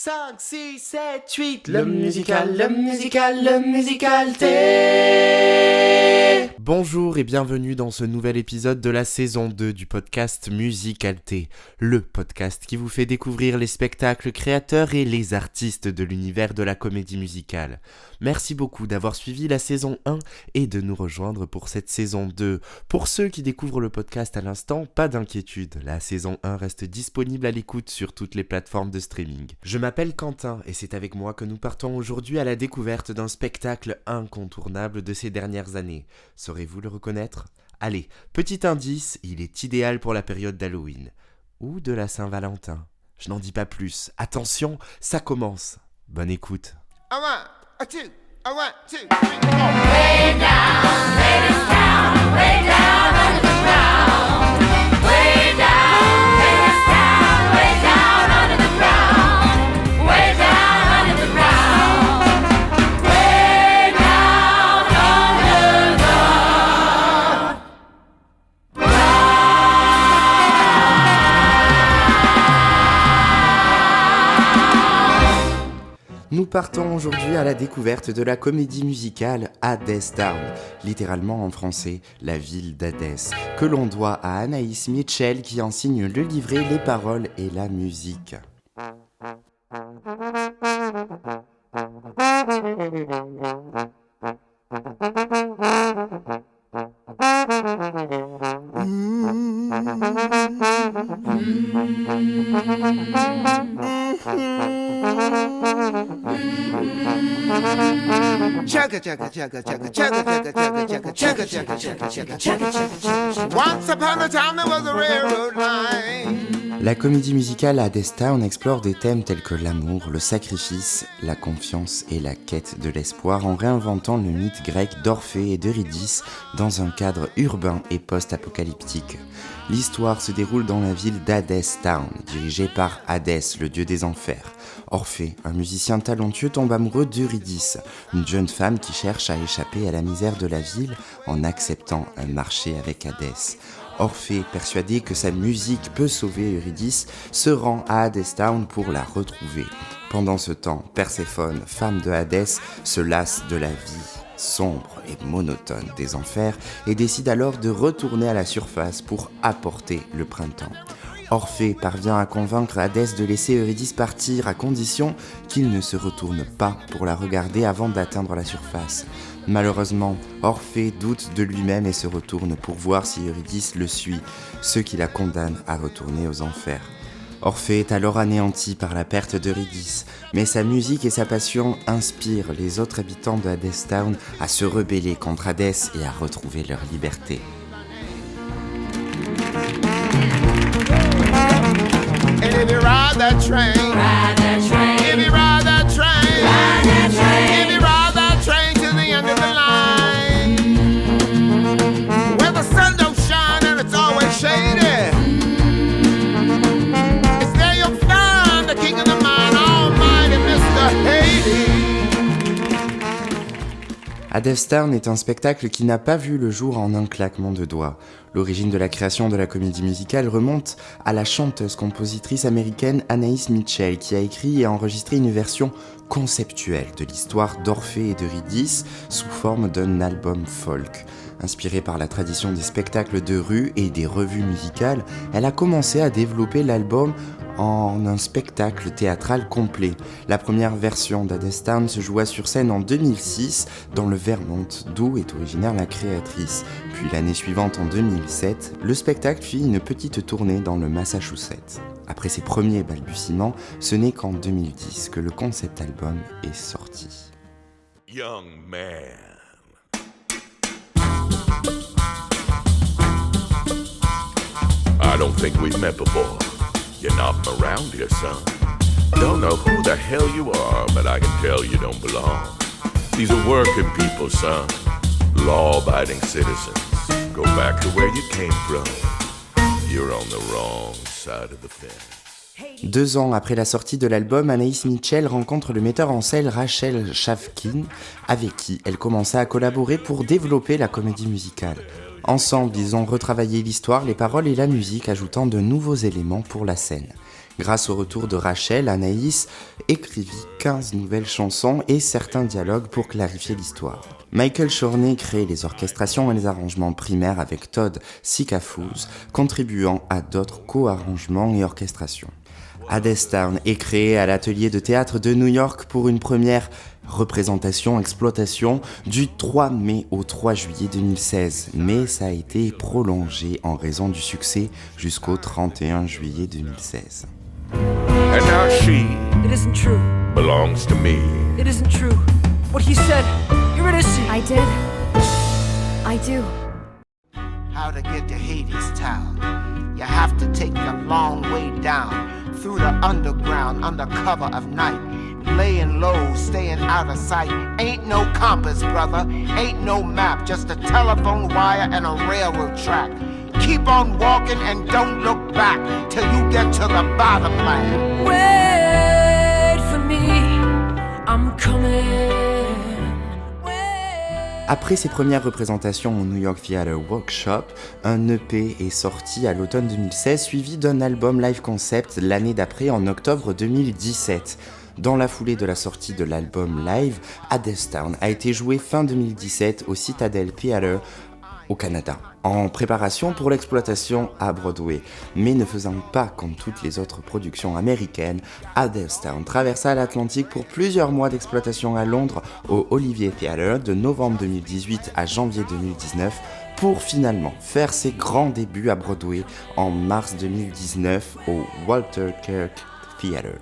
5, 6, 7, 8, le musicalité. Bonjour et bienvenue dans ce nouvel épisode de la saison 2 du podcast Musicalité, le podcast qui vous fait découvrir les spectacles créateurs et les artistes de l'univers de la comédie musicale. Merci beaucoup d'avoir suivi la saison 1 et de nous rejoindre pour cette saison 2. Pour ceux qui découvrent le podcast à l'instant, pas d'inquiétude, la saison 1 reste disponible à l'écoute sur toutes les plateformes de streaming. Je m'appelle Quentin et c'est avec moi que nous partons aujourd'hui à la découverte d'un spectacle incontournable de ces dernières années. Saurez-vous le reconnaître ? Allez, petit indice, il est idéal pour la période d'Halloween ou de la Saint-Valentin. Je n'en dis pas plus. Attention, ça commence. Bonne écoute. A two, a 1, 2, 3, 4. Way down, ladies down, way down under the ground. Way down, ladies down, way down under the ground. Way down under the ground. Way down under the Nous partons aujourd'hui à la découverte de la comédie musicale Hadès Town, littéralement en français, la ville d'Hadès, que l'on doit à Anaïs Mitchell qui en signe le livret, les paroles et la musique. Chugga chugga chugga chugga chugga chugga chugga chugga chugga chugga chugga chugga chugga. Once upon a time there was a railroad line. La comédie musicale Hadès Town explore des thèmes tels que l'amour, le sacrifice, la confiance et la quête de l'espoir en réinventant le mythe grec d'Orphée et d'Eurydice dans un cadre urbain et post-apocalyptique. L'histoire se déroule dans la ville d'Hadès Town, dirigée par Hadès, le dieu des enfers. Orphée, un musicien talentueux, tombe amoureux d'Eurydice, une jeune femme qui cherche à échapper à la misère de la ville en acceptant un marché avec Hadès. Orphée, persuadé que sa musique peut sauver Eurydice, se rend à Hadès Town pour la retrouver. Pendant ce temps, Perséphone, femme de Hadès, se lasse de la vie sombre et monotone des enfers et décide alors de retourner à la surface pour apporter le printemps. Orphée parvient à convaincre Hadès de laisser Eurydice partir à condition qu'il ne se retourne pas pour la regarder avant d'atteindre la surface. Malheureusement, Orphée doute de lui-même et se retourne pour voir si Eurydice le suit, ce qui la condamne à retourner aux enfers. Orphée est alors anéanti par la perte d'Eurydice, mais sa musique et sa passion inspirent les autres habitants de Hadès Town à se rebeller contre Hadès et à retrouver leur liberté. And if you ride that train, if you ride that train, if you ride that train to the end of the line, where the sun don't shine and it's always shady, it's there you'll find the king of the mine, almighty Mr. Hades. Hadès Town est un spectacle qui n'a pas vu le jour en un claquement de doigts. L'origine de la création de la comédie musicale remonte à la chanteuse-compositrice américaine Anaïs Mitchell qui a écrit et enregistré une version conceptuelle de l'histoire d'Orphée et d'Eurydice sous forme d'un album folk. Inspirée par la tradition des spectacles de rue et des revues musicales, elle a commencé à développer l'album en un spectacle théâtral complet. La première version d'Hadès Town se joua sur scène en 2006 dans le Vermont, d'où est originaire la créatrice. Puis l'année suivante, en 2007, le spectacle fit une petite tournée dans le Massachusetts. Après ses premiers balbutiements, ce n'est qu'en 2010 que le concept album est sorti. Young man. I don't think we've met before. You're not from around here, son. Don't know who the hell you are, but I can tell you don't belong. These are working people, son. Law-abiding citizens. Go back to where you came from. You're on the wrong side of the fence. 2 ans après la sortie de l'album, Anaïs Mitchell rencontre le metteur en scène Rachel Chavkin, avec qui elle commença à collaborer pour développer la comédie musicale. Ensemble, ils ont retravaillé l'histoire, les paroles et la musique, ajoutant de nouveaux éléments pour la scène. Grâce au retour de Rachel, Anaïs écrivit 15 nouvelles chansons et certains dialogues pour clarifier l'histoire. Michael Chorney crée les orchestrations et les arrangements primaires avec Todd Sickafoose, contribuant à d'autres co-arrangements et orchestrations. Hadestown est créé à l'atelier de théâtre de New York pour une première représentation-exploitation du 3 mai au 3 juillet 2016, mais ça a été prolongé en raison du succès jusqu'au 31 juillet 2016. And now she It isn't true. belongs to me. It isn't true. What he said. Eurydice. I did. I do. How to get to Hades Town? You have to take a long way down through the underground under cover of night. Laying low, staying out of sight. Ain't no compass, brother. Ain't no map. Just a telephone wire and a railroad track. Keep on walking and don't look back till you get to the bottom line. Wait for me. I'm coming. Après ses premières représentations au New York Theatre Workshop, un EP est sorti à l'automne 2016, suivi d'un album live concept l'année d'après en octobre 2017. Dans la foulée de la sortie de l'album live, Hadestown a été joué fin 2017 au Citadel Theatre au Canada, en préparation pour l'exploitation à Broadway. Mais ne faisant pas comme toutes les autres productions américaines, Hadestown traversa l'Atlantique pour plusieurs mois d'exploitation à Londres au Olivier Theatre de novembre 2018 à janvier 2019 pour finalement faire ses grands débuts à Broadway en mars 2019 au Walter Kirk Theatre.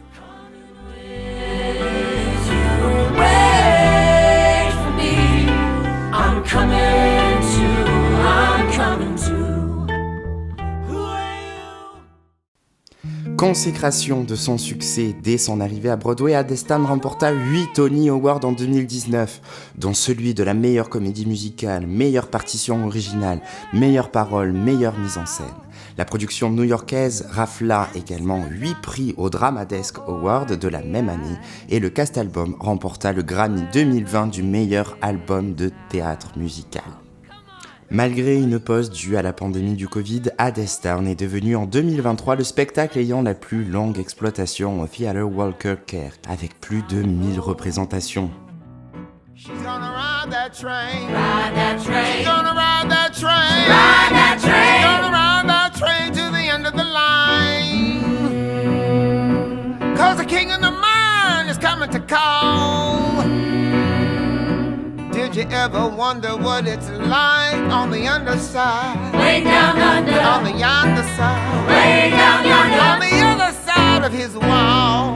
Wait for me. I'm coming to. I'm coming to. Who are you? Consécration de son succès dès son arrivée à Broadway, Hadestown remporta 8 Tony Awards en 2019, dont celui de la meilleure comédie musicale, meilleure partition originale, meilleure parole, meilleure mise en scène. La production new-yorkaise rafla également 8 prix au Drama Desk Award de la même année et le cast album remporta le Grammy 2020 du meilleur album de théâtre musical. Malgré une pause due à la pandémie du Covid, Hadestown est devenu en 2023 le spectacle ayant la plus longue exploitation au Theatre Walker Kirk, avec plus de 1000 représentations. She's gonna ride that train. Ride that train. She's gonna ride that train. Ride that She's train. gonna ride that train to the end of the line. 'Cause the king of the mine is coming to call. Did you ever wonder what it's like on the underside? Way down under. On the yonder side. Way down On yonder. the other side of his wall.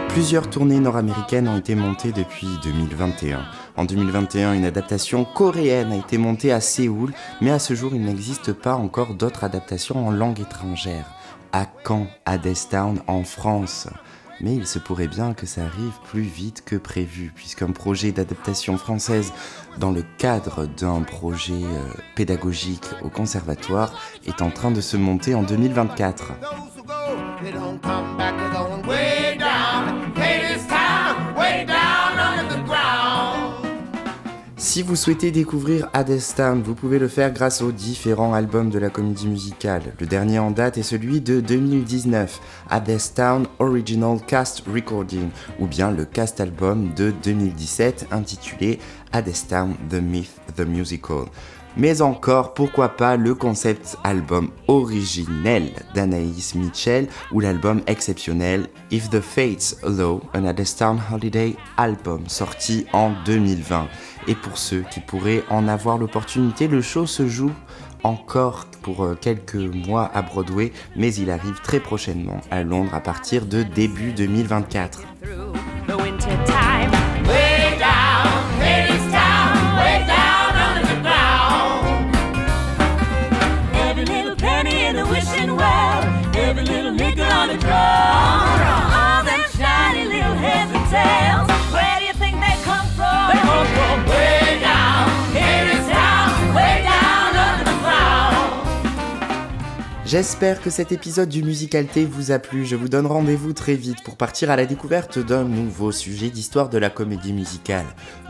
Plusieurs tournées nord-américaines ont été montées depuis 2021. En 2021, une adaptation coréenne a été montée à Séoul, mais à ce jour, il n'existe pas encore d'autres adaptations en langue étrangère. À quand Hadestown en France ? Mais il se pourrait bien que ça arrive plus vite que prévu, puisqu'un projet d'adaptation française dans le cadre d'un projet pédagogique au conservatoire est en train de se monter en 2024. Those who go, they don't come back, they're going way down. Hades Town, way down under the ground. Si vous souhaitez découvrir Hadestown, vous pouvez le faire grâce aux différents albums de la comédie musicale. Le dernier en date est celui de 2019, Hadestown Original Cast Recording, ou bien le cast album de 2017 intitulé Hadestown The Myth, The Musical. Mais encore, pourquoi pas le concept album originel d'Anaïs Mitchell ou l'album exceptionnel If the Fates Allow, un Hadestown Holiday album sorti en 2020. Et pour ceux qui pourraient en avoir l'opportunité, le show se joue encore pour quelques mois à Broadway, mais il arrive très prochainement à Londres à partir de début 2024. Through the winter time. Way down. Hades Town. Way down under the ground. Every little penny in the wishing well. Every little nickel on the drum. All them shiny little heads and tails. Where do you think they come from? They come from Way down. Hades Town. Way down under the ground. J'espère que cet épisode du Musicalité vous a plu. Je vous donne rendez-vous très vite pour partir à la découverte d'un nouveau sujet d'histoire de la comédie musicale.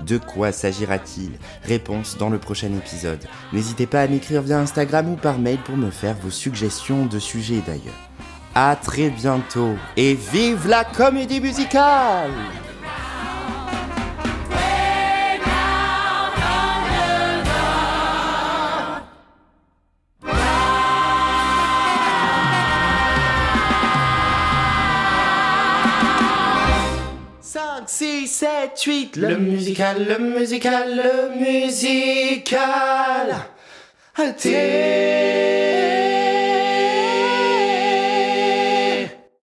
De quoi s'agira-t-il ? Réponse dans le prochain épisode. N'hésitez pas à m'écrire via Instagram ou par mail pour me faire vos suggestions de sujets d'ailleurs. À très bientôt et vive la comédie musicale! Cinq, 6, 7, 8, le musical, le musical, le musical.